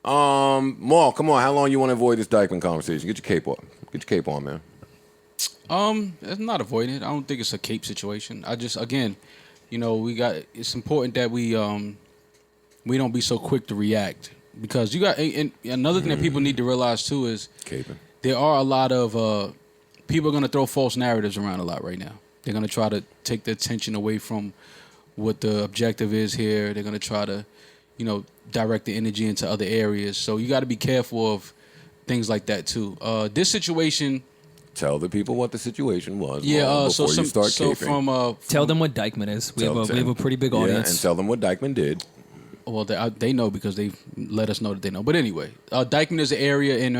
Maul, come on. How long you want to avoid this Dyckman conversation? Get your cape on. Get your cape on, man. It's not avoiding it. I don't think it's a cape situation. I just, again, it's important that we don't be so quick to react, because you got, and another thing that people need to realize too is Caping. There are a lot of people are going to throw false narratives around a lot right now. They're going to try to take the attention away from what the objective is here. They're going to try to, direct the energy into other areas. So you got to be careful of things like that too. This situation. Tell the people what the situation was. Yeah. Before you start caping. From tell them what Dyckman is. We have a pretty big audience. And tell them what Dyckman did. Well, they know because they let us know that they know. But anyway, Dyckman is an area in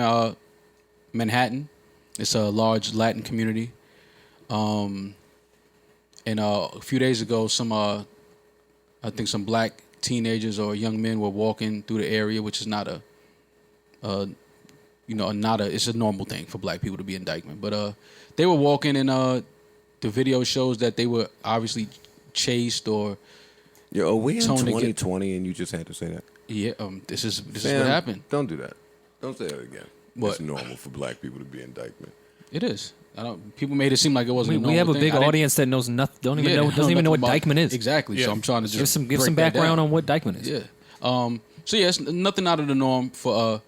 Manhattan. It's a large Latin community. And a few days ago, I think some black teenagers or young men were walking through the area, which is not it's a normal thing for black people to be in Dyckman. But they were walking, and the video shows that they were obviously chased or. Yo, are we in 2020 and you just had to say that? Yeah, this is what happened. Don't do that. Don't say that again. What? It's normal for black people to be in Dyckman. It is. People made it seem like it wasn't. We have a big audience that knows nothing. Doesn't even know what Dyckman is. Exactly. Yeah. So I'm trying to just give some background on what Dyckman is. Yeah. So yeah, it's nothing out of the norm for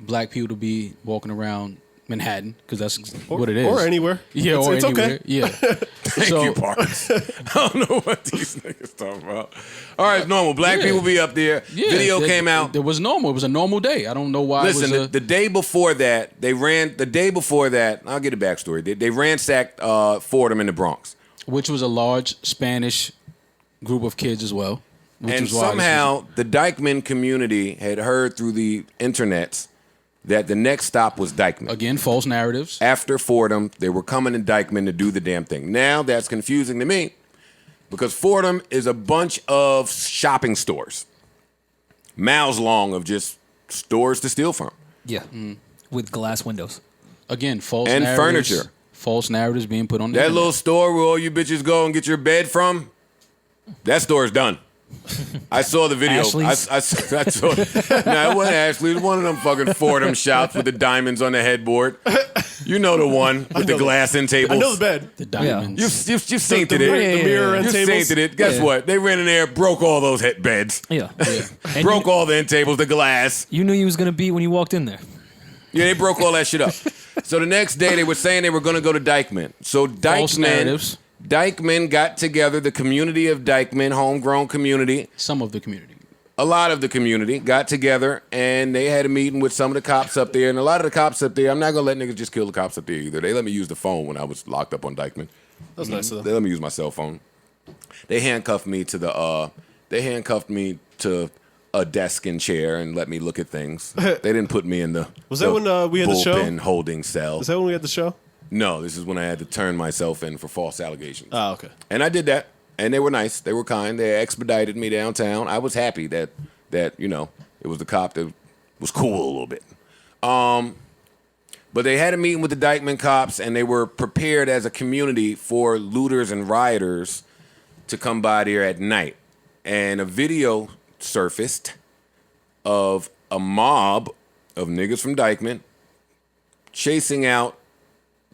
black people to be walking around Manhattan, because that's what it is. Or anywhere. Yeah, it's anywhere. Okay. Yeah. Thank you, Parks. I don't know what these niggas talking about. All right, it's normal. Black people be up there. Yeah, Video came out. It was normal. It was a normal day. I don't know why. Listen, the day before that, I'll get a backstory. They ransacked Fordham in the Bronx. Which was a large Spanish group of kids as well. And somehow the Dyckman community had heard through the internets that the next stop was Dyckman. Again, false narratives. After Fordham, they were coming to Dyckman to do the damn thing. Now that's confusing to me, because Fordham is a bunch of shopping stores. Miles long of just stores to steal from. Yeah. With glass windows. Again, false and narratives. Furniture. False narratives being put on the That internet. little store where all you bitches go and get your bed from, that store is done. I saw the video. I saw. Nah, it wasn't Ashley. It was one of them fucking Fordham shops with the diamonds on the headboard. You know the one with the glass end tables. I know the bed. The diamonds. You've sainted it. The mirror and You've tables. sainted it. Guess what? They ran in there, broke all those beds. Yeah. Broke all the end tables, the glass. You knew you was gonna be when you walked in there. Yeah, they broke all that shit up. So the next day they were saying they were going to go to Dyckman. So False narratives. Dyckman got together, the community of Dyckman, homegrown community. Some of the community. A lot of the community got together, and they had a meeting with some of the cops up there. And a lot of the cops up there, I'm not going to let niggas just kill the cops up there either. They let me use the phone when I was locked up on Dyckman. That's nice of them. They let me use my cell phone. They handcuffed me to a desk and chair and let me look at things. They didn't put me in the Was that when we had the show? bullpen holding cell. Is that when we had the show? No, this is when I had to turn myself in for false allegations. Oh, okay. And I did that, and they were nice. They were kind. They expedited me downtown. I was happy that it was the cop that was cool a little bit. But they had a meeting with the Dyckman cops, and they were prepared as a community for looters and rioters to come by there at night. And a video surfaced of a mob of niggas from Dyckman chasing out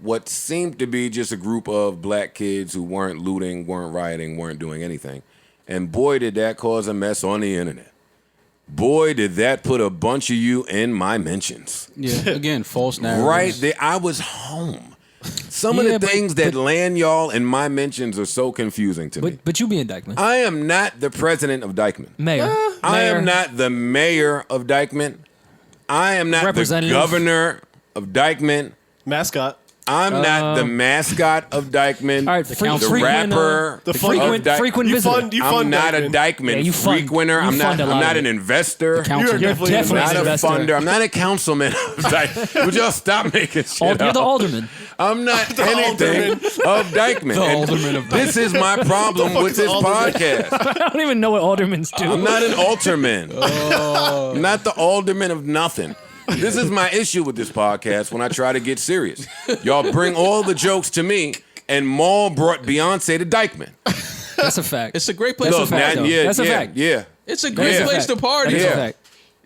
what seemed to be just a group of black kids who weren't looting, weren't rioting, weren't doing anything. And boy, did that cause a mess on the internet. Boy, did that put a bunch of you in my mentions. Yeah, again, false narratives. Right there, I was home. Some of the things that land y'all in my mentions are so confusing to me. But you be in Dyckman. I am not the president of Dyckman. Mayor. I am not the mayor of Dyckman. I am not the governor of Dyckman. Mascot. I'm not the mascot of Dyckman. All right, the rapper. Frequent visitor. I'm not a Dyckman frequenter. I'm not an investor. You're definitely I'm not an a investor. funder. I'm not a councilman of Dyckman. Would y'all stop making shit You're the alderman. I'm not anything of Dyckman. The alderman of Dyckman. This is my problem with this podcast. I don't even know what aldermans do. I'm not an alderman. I'm not the alderman of nothing. This is my issue with this podcast when I try to get serious. Y'all bring all the jokes to me, and Maul brought Beyonce to Dyckman. That's a fact. It's a great place Look, to party. That's a fact. Yeah. It's a great place to party. That's a fact.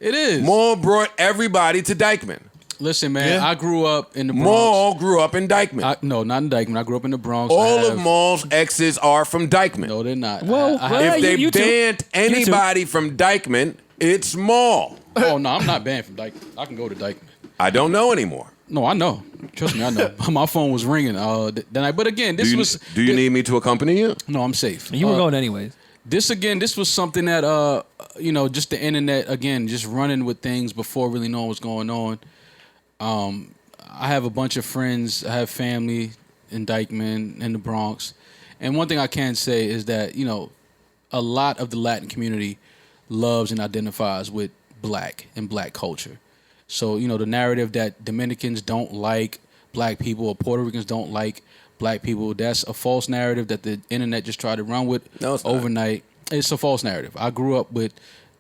It is. Mall brought everybody to Dyckman. Listen, man, Yeah. I grew up in the Bronx. Mall grew up in Dyckman. No, not in Dyckman. I grew up in the Bronx. All of Mall's exes are from Dyckman. No, they're not. Well, If they you too. banned anybody from Dyckman, it's Mall. Oh no, I'm not banned from Dyckman. I can go to Dyckman. I don't know anymore. No, I know. Trust me, I know. My phone was ringing. But again, this was. Do you need me to accompany you? No, I'm safe. You were going anyways. This was something that just the internet again, just running with things before really knowing what's going on. I have a bunch of friends. I have family in Dyckman, in the Bronx, and one thing I can say is that a lot of the Latin community loves and identifies with black and black culture. So the narrative that Dominicans don't like black people or Puerto Ricans don't like black people, that's a false narrative that the internet just tried to run with overnight. It's a false narrative. I grew up with.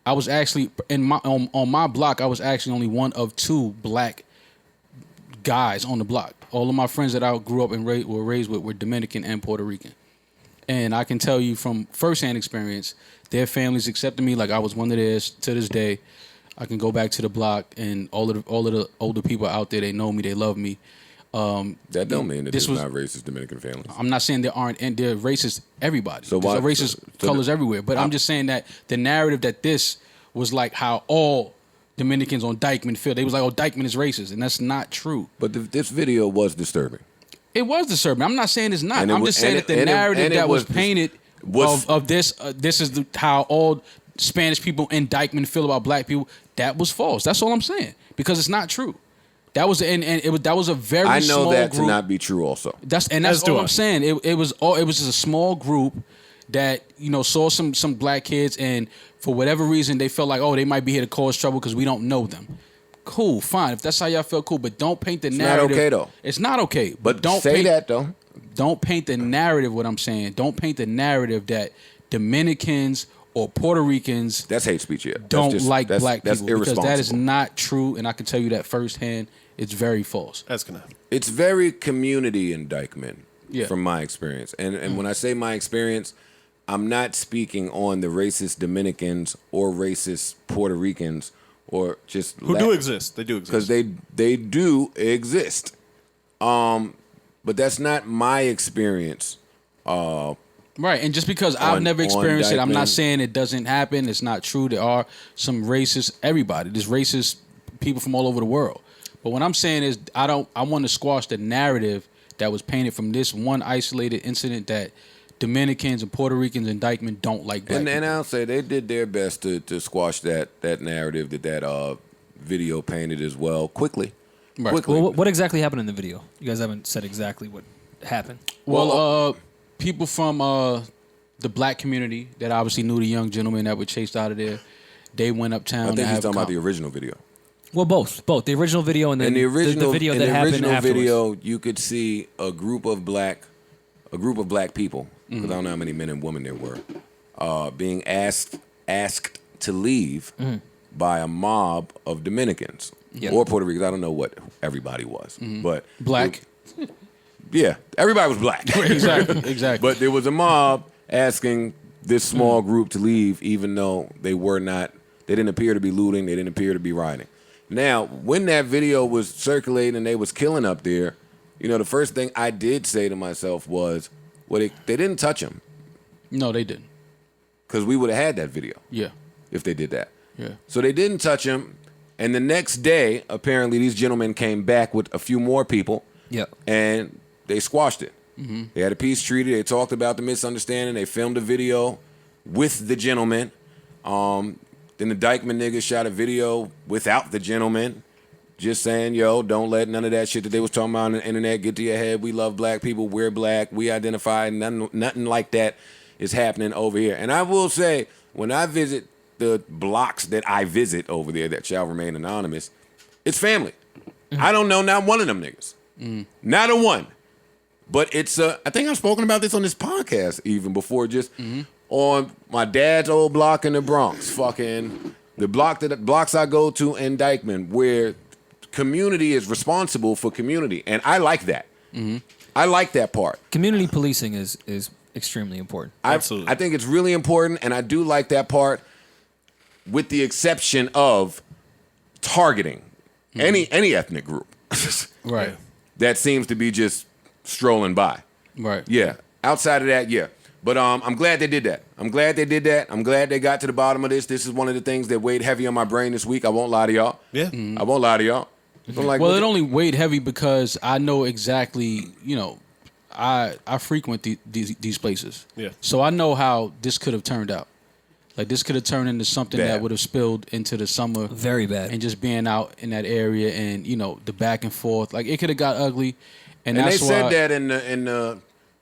I was actually on my block. I was actually only one of 2 black guys on the block. All of my friends that I grew up and were raised with were Dominican and Puerto Rican, and I can tell you from firsthand experience, their families accepted me like I was one of theirs. To this day, I can go back to the block, and all of the older people out there, they know me, they love me. That don't mean that this there's was- not racist Dominican families. I'm not saying there aren't, and they're racist everybody. So There's why- racist so colors everywhere. But I'm just saying that the narrative that this was like how all Dominicans on Dyckman feel. They was like, oh, Dyckman is racist, and that's not true. But this video was disturbing. It was disturbing. I'm not saying it's not. And it I'm was- just saying and that it- the and it- narrative and it that was was- painted was- of this is how all Spanish people in Dyckman feel about black people. That was false. That's all I'm saying, because it's not true. That was that was a very I know small that group. to not be true also. That's As do all I. I'm saying. It was just a small group that saw some black kids, and for whatever reason they felt like, oh, they might be here to cause trouble because we don't know them. Cool, fine. If that's how y'all feel, cool. But don't paint the narrative. Not okay though. It's not okay. But don't say paint, that though. Don't paint the narrative. What I'm saying. Don't paint the narrative that Dominicans or Puerto Ricans That's hate speech. Yeah. don't That's like black That's people, because irresponsible. that is not true, and I can tell you that firsthand. It's very false. That's gonna. It's very community in Dyckman, Yeah. from my experience. And when I say my experience, I'm not speaking on the racist Dominicans or racist Puerto Ricans or just Who do exist? They do exist. because they do exist. But that's not my experience. Right, and just because I've On- never on experienced it, I'm Dyckman. not saying it doesn't happen. It's not true. There are some racist, everybody. There's racist people from all over the world. But what I'm saying is, I want to squash the narrative that was painted from this one isolated incident that Dominicans and Puerto Ricans and Dyckman don't like black And people. I'll say they did their best to squash that narrative that video painted as well quickly. Right. Quickly. Well, what exactly happened in the video? You guys haven't said exactly what happened. Well, people from the black community that obviously knew the young gentlemen that were chased out of there, they went uptown. I think to he's have talking about the original video. Well, both the original video and then In the original, the video in that the happened original afterwards. video, you could see a group of black people, because I don't know how many men and women there were, being asked to leave by a mob of Dominicans Yeah. or Puerto Ricans. I don't know what everybody was, but black. yeah, everybody was black. Exactly. But there was a mob asking this small group to leave, even though they didn't appear to be looting, they didn't appear to be rioting. Now, when that video was circulating and they was killing up there, the first thing I did say to myself was, well, they didn't touch him, No, they didn't. because we would have had that video Yeah. if they did that. Yeah. So they didn't touch him, and the next day, apparently, these gentlemen came back with a few more people, Yep. and they squashed it. They had a peace treaty. They talked about the misunderstanding. They filmed a video with the gentleman. Then the Dyckman niggas shot a video without the gentleman, just saying, yo, don't let none of that shit that they was talking about on the internet get to your head. We love black people. We're black. We identify. Nothing like that is happening over here. And I will say, when I visit the blocks that I visit over there that shall remain anonymous, it's family. I don't know not one of them niggas. Not a one. But it's I think I've spoken about this on this podcast even before, just on my dad's old block in the Bronx, fucking the blocks I go to in Dyckman, where community is responsible for community, and I like that. I like that part. Community policing is extremely important. Absolutely. I think it's really important, and I do like that part, with the exception of targeting any ethnic group Right. that seems to be just strolling by. Right. Yeah. Outside of that, yeah. But I'm glad they did that. I'm glad they got to the bottom of this. This is one of the things that weighed heavy on my brain this week. I won't lie to y'all. Yeah. I won't lie to y'all. I'm like, Well, what it the- only weighed heavy because I know exactly, I frequent these places. Yeah. So I know how this could have turned out. Like this could have turned into something Bad. that would have spilled into the summer. Very bad. And just being out in that area and, the back and forth. Like it could have got ugly. And and they that's said why, that in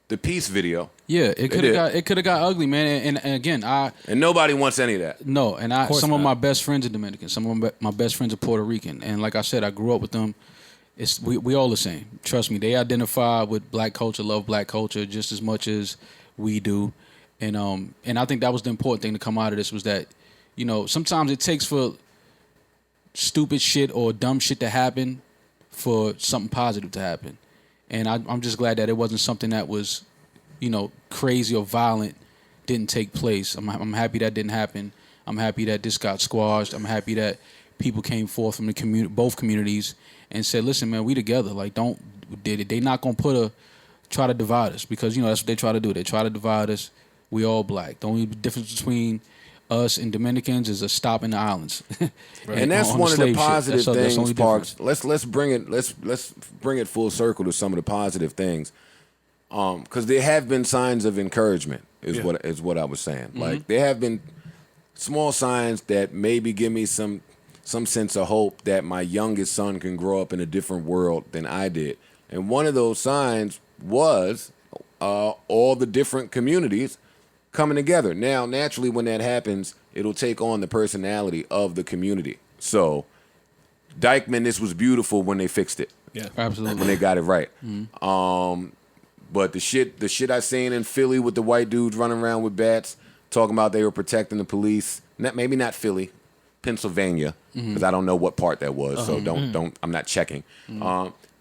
the peace video. Yeah, it could did. have got ugly, man. And again, And nobody wants any of that. No, and course some of not. my best friends are Dominican. Some of my best friends are Puerto Rican, and like I said, I grew up with them. We all the same. Trust me, they identify with black culture, love black culture just as much as we do, and I think that was the important thing to come out of this was that, sometimes it takes for stupid shit or dumb shit to happen for something positive to happen, and I'm just glad that it wasn't something that was, crazy or violent didn't take place. I'm happy that didn't happen. I'm happy that this got squashed. I'm happy that people came forth from the both communities and said, "Listen, man, we together. Like, they not gonna try to divide us because that's what they try to do. They try to divide us. We all black. The only difference between us and Dominicans is a stop in the islands." And that's On one of the slave shit. positive That's the things, only Parks. difference. Let's bring it full circle to some of the positive things. Because there have been signs of encouragement, is what I was saying. Like there have been small signs that maybe give me some sense of hope that my youngest son can grow up in a different world than I did. And one of those signs was all the different communities coming together. Now, naturally, when that happens, it'll take on the personality of the community. So, Dyckman, this was beautiful when they fixed it. Yeah. Absolutely. When they got it right. But the shit I seen in Philly with the white dudes running around with bats, talking about they were protecting the police. Maybe not Philly, Pennsylvania, because I don't know what part that was. So don't. I'm not checking.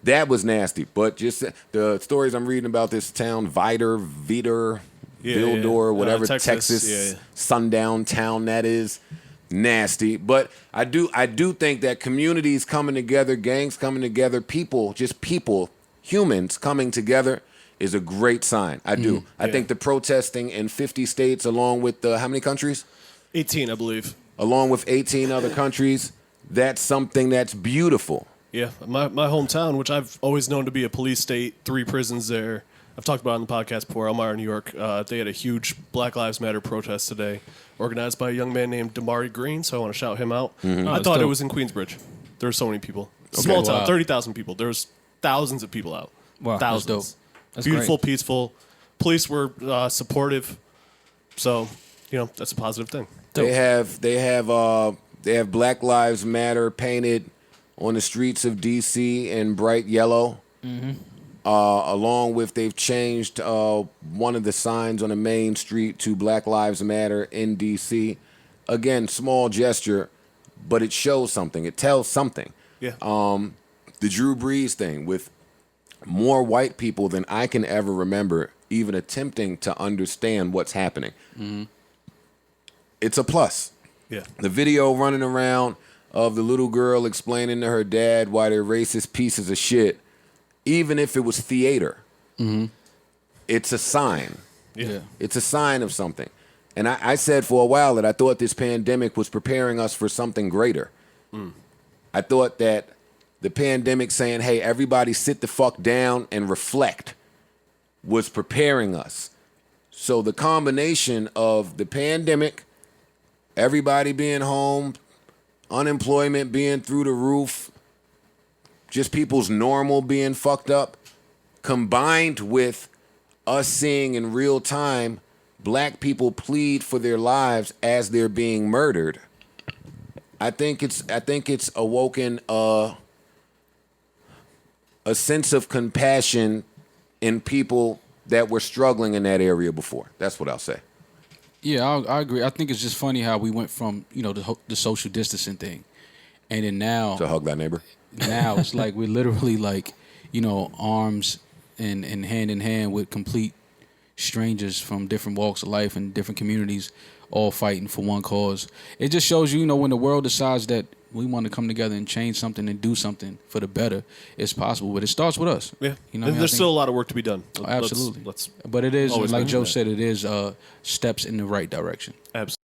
That was nasty. But just the stories I'm reading about this town, Vildor, whatever, Texas, sundown town that is. Nasty. But I do think that communities coming together, gangs coming together, people, humans coming together is a great sign. I do. I think the protesting in 50 states along with how many countries? 18, I believe. Along with 18 other countries, that's something that's beautiful. Yeah, my hometown, which I've always known to be a police state, 3 prisons there. I've talked about it on the podcast before, Elmira, New York. They had a huge Black Lives Matter protest today, organized by a young man named Damari Green, so I want to shout him out. I thought it was in Queensbridge. There were so many people. Small town, Wow. 30,000 people. There was thousands of people out. Wow, Thousands. that's dope. That's Beautiful, great. peaceful. Police were supportive. So, that's a positive thing. They have Black Lives Matter painted on the streets of D.C. in bright yellow. Along with they've changed one of the signs on the main street to Black Lives Matter in D.C. Again, small gesture, but it shows something. It tells something. Yeah. The Drew Brees thing with more white people than I can ever remember even attempting to understand what's happening. It's a plus. Yeah. The video running around of the little girl explaining to her dad why they're racist pieces of shit, even if it was theater, it's a sign. Yeah. It's a sign of something. And I said for a while that I thought this pandemic was preparing us for something greater. I thought that the pandemic saying, hey, everybody sit the fuck down and reflect was preparing us. So the combination of the pandemic, everybody being home, unemployment being through the roof, just people's normal being fucked up, combined with us seeing in real time black people plead for their lives as they're being murdered. I think it's awoken a sense of compassion in people that were struggling in that area before. That's what I'll say. Yeah, I agree. I think it's just funny how we went from the social distancing thing, and then now To hug that neighbor. now it's like we're literally like arms and hand in hand with complete strangers from different walks of life and different communities all fighting for one cause. It just shows you, when the world decides that we want to come together and change something and do something for the better, it's possible. But it starts with us. Yeah. You know, And there's still a lot of work to be done. Absolutely. Let's but it is, always like mention Joe that. said, it is steps in the right direction. Absolutely.